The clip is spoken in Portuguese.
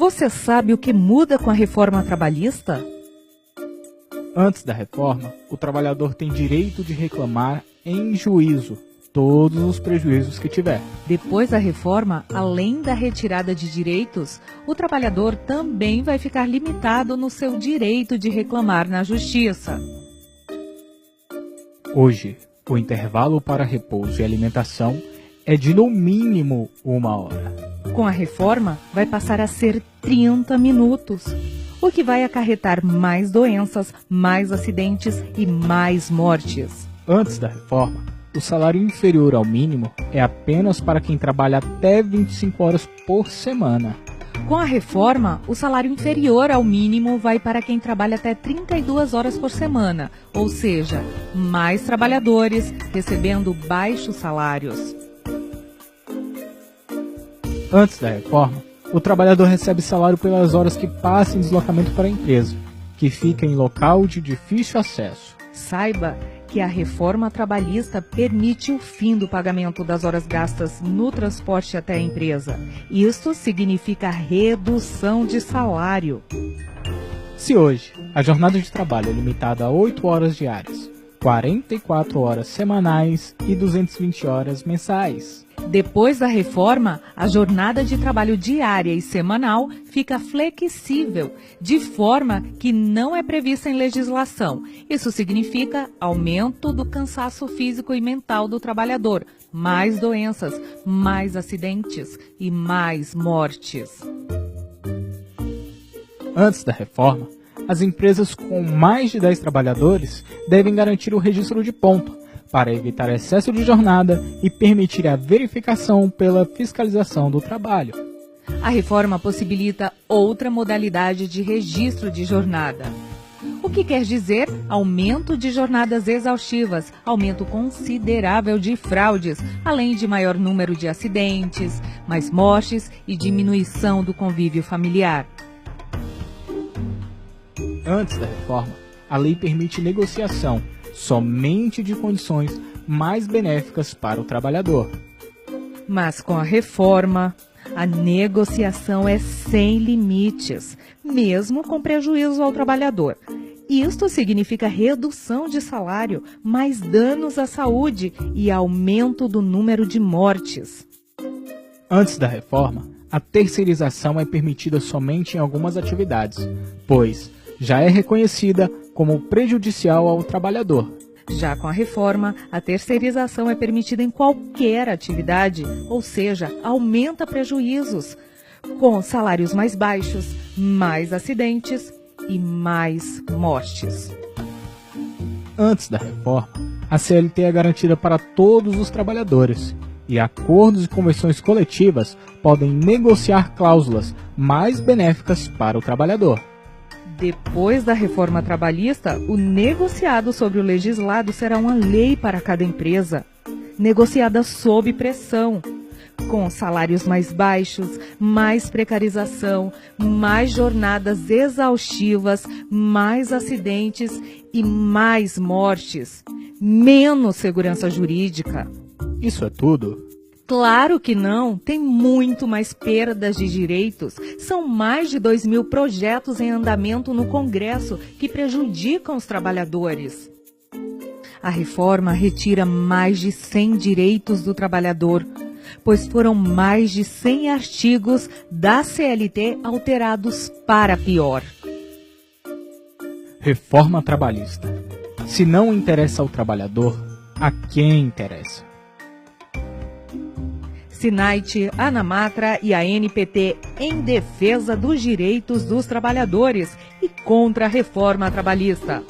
Você sabe o que muda com a reforma trabalhista? Antes da reforma, o trabalhador tem direito de reclamar em juízo todos os prejuízos que tiver. Depois da reforma, além da retirada de direitos, o trabalhador também vai ficar limitado no seu direito de reclamar na justiça. Hoje, o intervalo para repouso e alimentação é de no mínimo 1 hora. Com a reforma, vai passar a ser 30 minutos, o que vai acarretar mais doenças, mais acidentes e mais mortes. Antes da reforma, o salário inferior ao mínimo é apenas para quem trabalha até 25 horas por semana. Com a reforma, o salário inferior ao mínimo vai para quem trabalha até 32 horas por semana, ou seja, mais trabalhadores recebendo baixos salários. Antes da reforma, o trabalhador recebe salário pelas horas que passa em deslocamento para a empresa, que fica em local de difícil acesso. Saiba que a reforma trabalhista permite o fim do pagamento das horas gastas no transporte até a empresa. Isso significa redução de salário. Se hoje a jornada de trabalho é limitada a 8 horas diárias, 44 horas semanais e 220 horas mensais. Depois da reforma, a jornada de trabalho diária e semanal fica flexível, de forma que não é prevista em legislação. Isso significa aumento do cansaço físico e mental do trabalhador, mais doenças, mais acidentes e mais mortes. Antes da reforma, as empresas com mais de 10 trabalhadores devem garantir o registro de ponto, para evitar excesso de jornada e permitir a verificação pela fiscalização do trabalho. A reforma possibilita outra modalidade de registro de jornada. O que quer dizer aumento de jornadas exaustivas, aumento considerável de fraudes, além de maior número de acidentes, mais mortes e diminuição do convívio familiar. Antes da reforma, a lei permite negociação somente de condições mais benéficas para o trabalhador. Mas com a reforma, a negociação é sem limites, mesmo com prejuízo ao trabalhador. Isto significa redução de salário, mais danos à saúde e aumento do número de mortes. Antes da reforma, a terceirização é permitida somente em algumas atividades, pois já é reconhecida como prejudicial ao trabalhador. Já com a reforma, a terceirização é permitida em qualquer atividade, ou seja, aumenta prejuízos, com salários mais baixos, mais acidentes e mais mortes. Antes da reforma, a CLT é garantida para todos os trabalhadores, e acordos e convenções coletivas podem negociar cláusulas mais benéficas para o trabalhador. Depois da reforma trabalhista, o negociado sobre o legislado será uma lei para cada empresa, negociada sob pressão, com salários mais baixos, mais precarização, mais jornadas exaustivas, mais acidentes e mais mortes, menos segurança jurídica. Isso é tudo? Claro que não, tem muito mais perdas de direitos. São mais de 2.000 projetos em andamento no Congresso que prejudicam os trabalhadores. A reforma retira mais de 100 direitos do trabalhador, pois foram mais de 100 artigos da CLT alterados para pior. Reforma trabalhista. Se não interessa ao trabalhador, a quem interessa? Sinait, Anamatra e a NPT em defesa dos direitos dos trabalhadores e contra a reforma trabalhista.